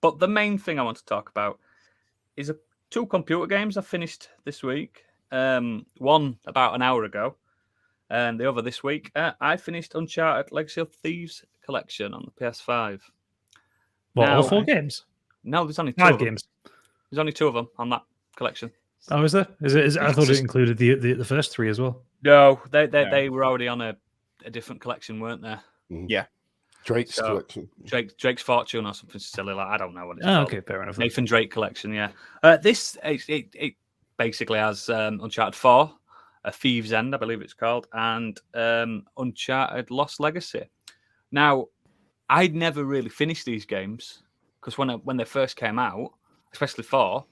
But the main thing I want to talk about is two computer games I finished this week. One about an hour ago, and the other this week. I finished Uncharted Legacy of Thieves Collection on the PS5. What, all 4 games? No, there's only 2 5 of them. games. There's only 2 of them on that collection. Oh, is there? Is it? I thought it included the first 3 as well. No, they were already on a different collection, weren't they? Yeah. Drake's collection. Drake's Fortune or something silly like I don't know what it's called. Okay, fair enough. Nathan Drake collection, yeah. This it basically has Uncharted 4, A Thieves End, I believe it's called, and Uncharted Lost Legacy. Now, I'd never really finished these games because when they first came out, especially 4,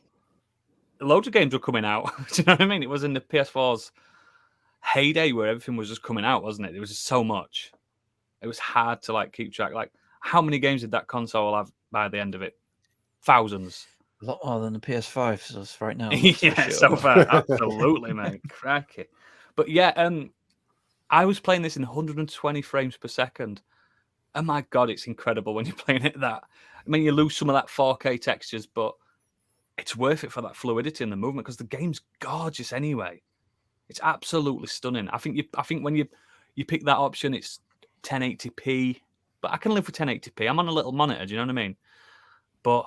loads of games were coming out. Do you know what I mean? It was in the PS4's heyday where everything was just coming out, wasn't it? There was just so much. It was hard to keep track. How many games did that console have by the end of it? Thousands. A lot more than the PS5 right now. Yeah, so far, absolutely, mate. Cracky. But yeah, I was playing this in 120 frames per second. Oh my god, it's incredible when you're playing it that. I mean, you lose some of that 4K textures, but it's worth it for that fluidity in the movement because the game's gorgeous anyway. It's absolutely stunning. I think when you pick that option, it's 1080p, but I can live with 1080p. I'm on a little monitor, do you know what I mean? But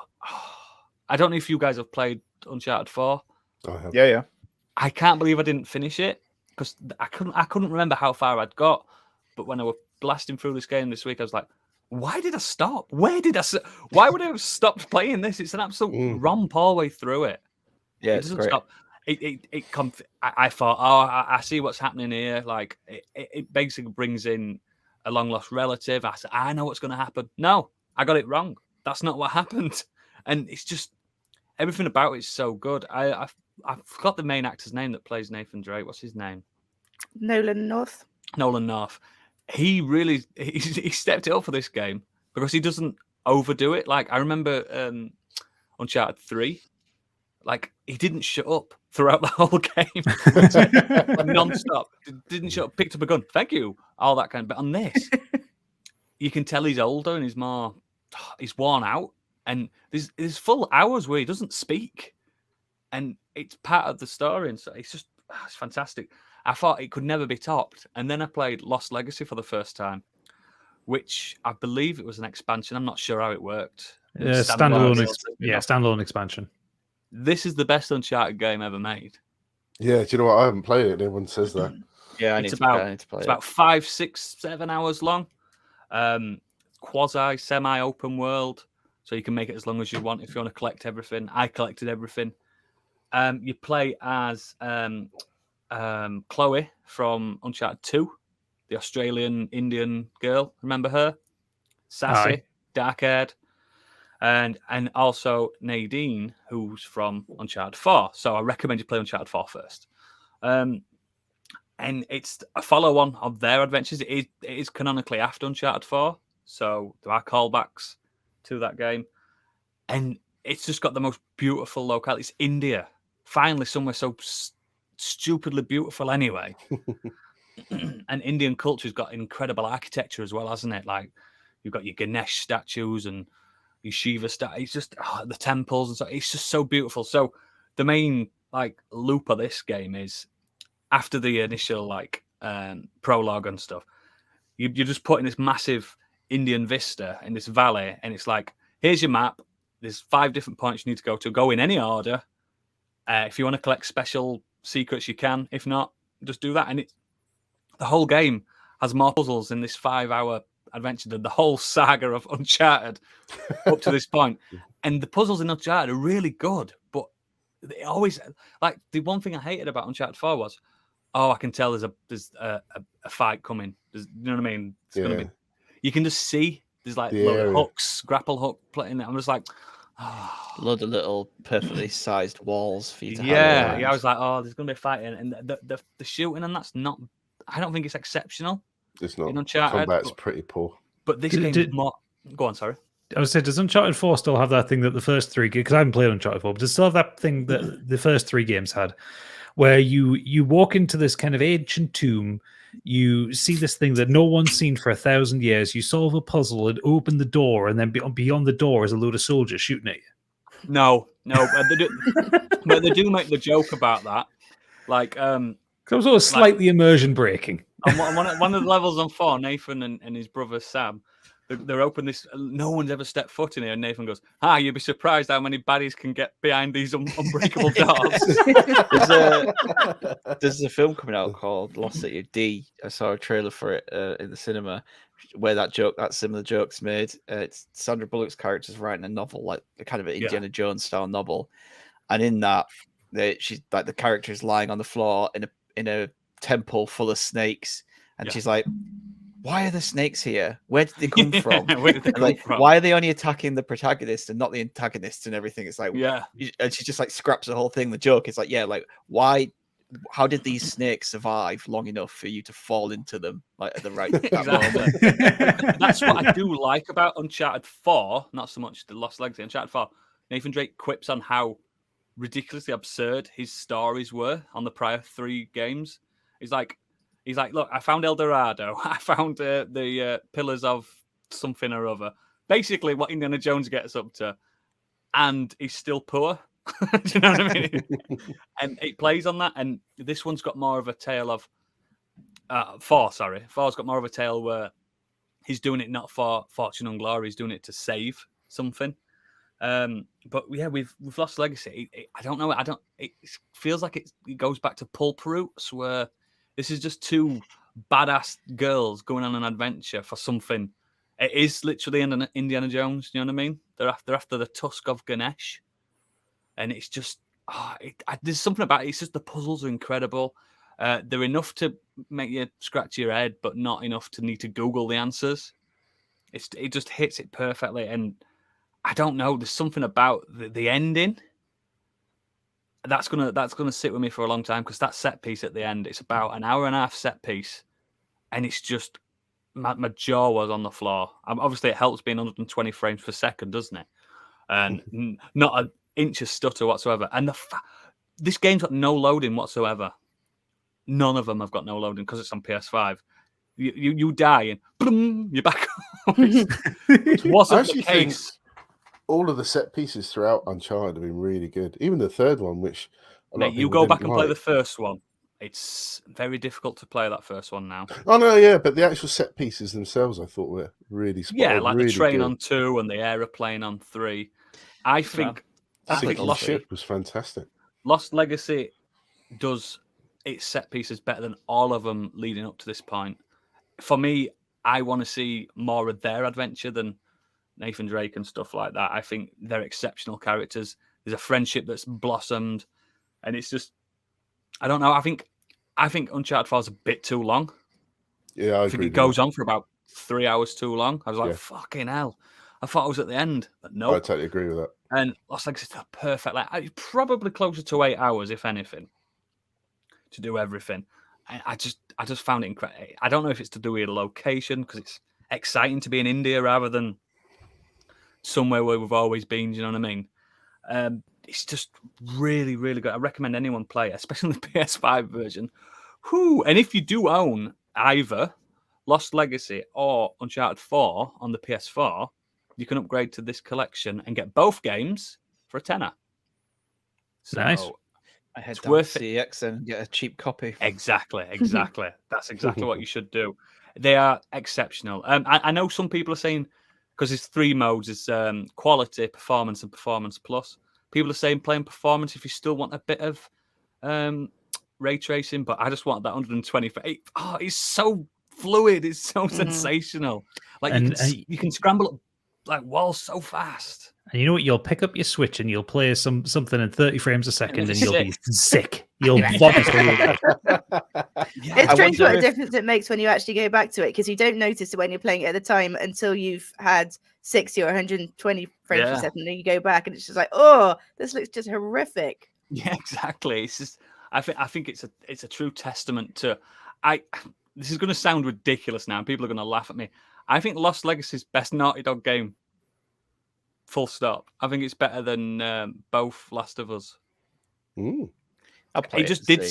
I don't know if you guys have played Uncharted 4. I have. Yeah. I can't believe I didn't finish it because I couldn't remember how far I'd got. But when I was blasting through this game this week, I was like, why did I stop? Why would I have stopped playing this? It's an absolute romp all the way through it. Yeah, it doesn't stop. I thought, I see what's happening here. It basically brings in a long lost relative. I said, I know what's going to happen. No, I got it wrong. That's not what happened. And it's just everything about it is so good. I forgot the main actor's name that plays Nathan Drake. What's his name? Nolan North. He really he stepped it up for this game because he doesn't overdo it. I remember Uncharted 3. He didn't shut up throughout the whole game. Non-stop. Didn't shut up. Picked up a gun. Thank you. All that kind of. But on this, you can tell he's older and he's worn out. And there's full hours where he doesn't speak. And it's part of the story. And so it's fantastic. I thought it could never be topped. And then I played Lost Legacy for the first time, which I believe it was an expansion. I'm not sure how it worked. Standalone expansion. This is the best Uncharted game ever made. Yeah, do you know what? I haven't played it. Everyone says that. Yeah, I need to play it. It's about 5, 6, 7 hours long. Quasi, semi-open world. So you can make it as long as you want if you want to collect everything. I collected everything. You play as Chloe from Uncharted 2, the Australian Indian girl. Remember her? Sassy, dark-haired. And also Nadine, who's from Uncharted 4. So I recommend you play Uncharted 4 first. And it's a follow-on of their adventures. It is canonically after Uncharted 4. So there are callbacks to that game. And it's just got the most beautiful locale. It's India. Finally, somewhere so stupidly beautiful anyway. And Indian culture's got incredible architecture as well, hasn't it? You've got your Ganesh statues and your Shiva statues. It's just the temples and so. It's just so beautiful. So the main loop of this game is after the initial prologue and stuff. You're just put in this massive Indian vista in this valley, and it's here's your map. There's 5 different points you need to go to. Go in any order. If you want to collect special secrets, you can. If not, just do that. And the whole game has more puzzles in this 5-hour adventure than the whole saga of Uncharted up to this point. And the puzzles in Uncharted are really good, but they always the one thing I hated about Uncharted 4 was, I can tell there's a fight coming. You know what I mean? It's gonna be. You can just see there's hooks, grapple hook playing. I'm just load of little perfectly sized walls for you to have. Yeah. I was there's gonna be a fight, and the shooting, and that's not. I don't think it's exceptional. It's not. In Uncharted, combat's pretty poor. But this game's more. Go on, sorry. I would say, does Uncharted 4 still have that thing that the first 3 games? Because I haven't played Uncharted 4, but does it still have that thing that the first 3 games had, where you walk into this kind of ancient tomb, you see this thing that no one's seen for 1,000 years. You solve a puzzle and open the door, and then beyond the door is a load of soldiers shooting at you. No, but they do make the joke about that. Like, it was sort of slightly immersion breaking. On one of the levels on 4, Nathan and his brother Sam, they're open this. No one's ever stepped foot in here. And Nathan goes, you'd be surprised how many baddies can get behind these unbreakable doors. There's a film coming out called Lost City of D. I saw a trailer for it in the cinema where that similar joke's made. It's Sandra Bullock's character's writing a novel, like a kind of an Indiana Jones style novel. And in that, she's like, the character is lying on the floor in a temple full of snakes. And she's like, why are the snakes here? Where did they come from? Why are they only attacking the protagonist and not the antagonist and everything? It's like, and she just like scraps the whole thing. The joke is like, why? How did these snakes survive long enough for you to fall into them like at the right moment? That's what I do like about Uncharted 4, not so much the Lost Legacy. Uncharted 4, Nathan Drake quips on how ridiculously absurd his stories were on the prior 3 games. He's like, look, I found El Dorado. I found the pillars of something or other. Basically, what Indiana Jones gets up to, and he's still poor. Do you know what I mean? And it plays on that. And this one's got more of a tale of 4. Sorry, 4's got more of a tale where he's doing it not for fortune and glory. He's doing it to save something. But yeah, with Lost Legacy, I don't know. It feels like it goes back to Pulp Roots, where this is just 2 badass girls going on an adventure for something. It is literally Indiana Jones. You know what I mean? They're after the tusk of Ganesh, and it's just there's something about it. It's just the puzzles are incredible. They're enough to make you scratch your head, but not enough to need to Google the answers. It just hits it perfectly, and I don't know. There's something about the ending that's gonna sit with me for a long time, because that set piece at the end, it's about an hour and a half set piece, and it's just my jaw was on the floor. Obviously, it helps being 120 frames per second, doesn't it? And not an inch of stutter whatsoever. And this game's got no loading whatsoever. None of them have got no loading because it's on PS5. You die and boom, you're back. It wasn't the case. All of the set pieces throughout Uncharted have been really good. Even the third one, which you go back and play the first one. It's very difficult to play that first one now. Oh no, yeah, but the actual set pieces themselves, I thought were really spot on, like really the train good. on 2 and the aeroplane on 3. I think Lost Ship was fantastic. Lost Legacy does its set pieces better than all of them leading up to this point. For me, I want to see more of their adventure than Nathan Drake and stuff like that. I think they're exceptional characters. There's a friendship that's blossomed, and it's just, I don't know. I think Uncharted 4 is a bit too long. Yeah, I think agree. It goes on for about 3 hours too long. I was like, fucking hell. I thought I was at the end, but no. I totally agree with that. And Lost Legacy is perfect. Like, probably closer to 8 hours, if anything, to do everything. I just found it incredible. I don't know if it's to do with the location, because it's exciting to be in India rather than somewhere where we've always been. Do you know what I mean? It's just really, really good. I recommend anyone play it, especially the PS5 version. And if you do own either Lost Legacy or Uncharted 4 on the PS4, you can upgrade to this collection and get both games for a tenner. So nice. I head it's down worth to CX and get a cheap copy. Exactly. That's exactly what you should do. They are exceptional. I know some people are saying, because there's 3 modes, it's quality, performance, and performance plus. People are saying playing performance if you still want a bit of ray tracing, but I just want that 120 for 8. Oh, it's so fluid. It's so sensational. Like, you can scramble up like walls so fast. And you know what? You'll pick up your Switch and you'll play something in 30 frames a second, and you'll be sick. You'll vomit. It's strange what a difference it makes when you actually go back to it, because you don't notice it when you're playing it at the time until you've had 60 or 120 frames per second, and then you go back and it's just like, oh, this looks just horrific. Yeah, exactly. It's just, I think it's a true testament to. This is going to sound ridiculous now, and people are going to laugh at me. I think Lost Legacy's best Naughty Dog game. Full stop. I think it's better than both Last of Us. It just did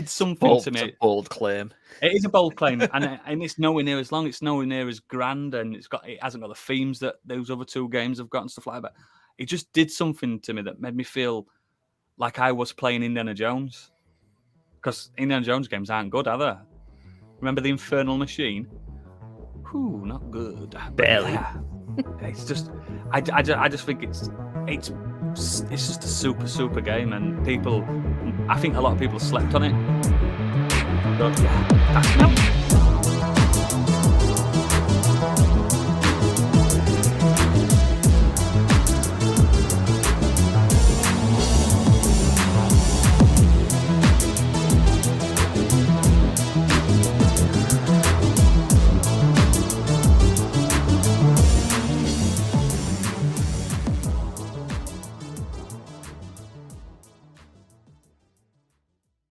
something to me. It's a bold claim. It is a bold claim, and it's nowhere near as long. It's nowhere near as grand, and it hasn't got the themes that those other two games have got and stuff like that. It just did something to me that made me feel like I was playing Indiana Jones, because Indiana Jones games aren't good, are they? Remember the Infernal Machine? Whew, not good. Barely. Yeah. It's just, I just think it's just a super game, and I think a lot of people slept on it. But yeah, that's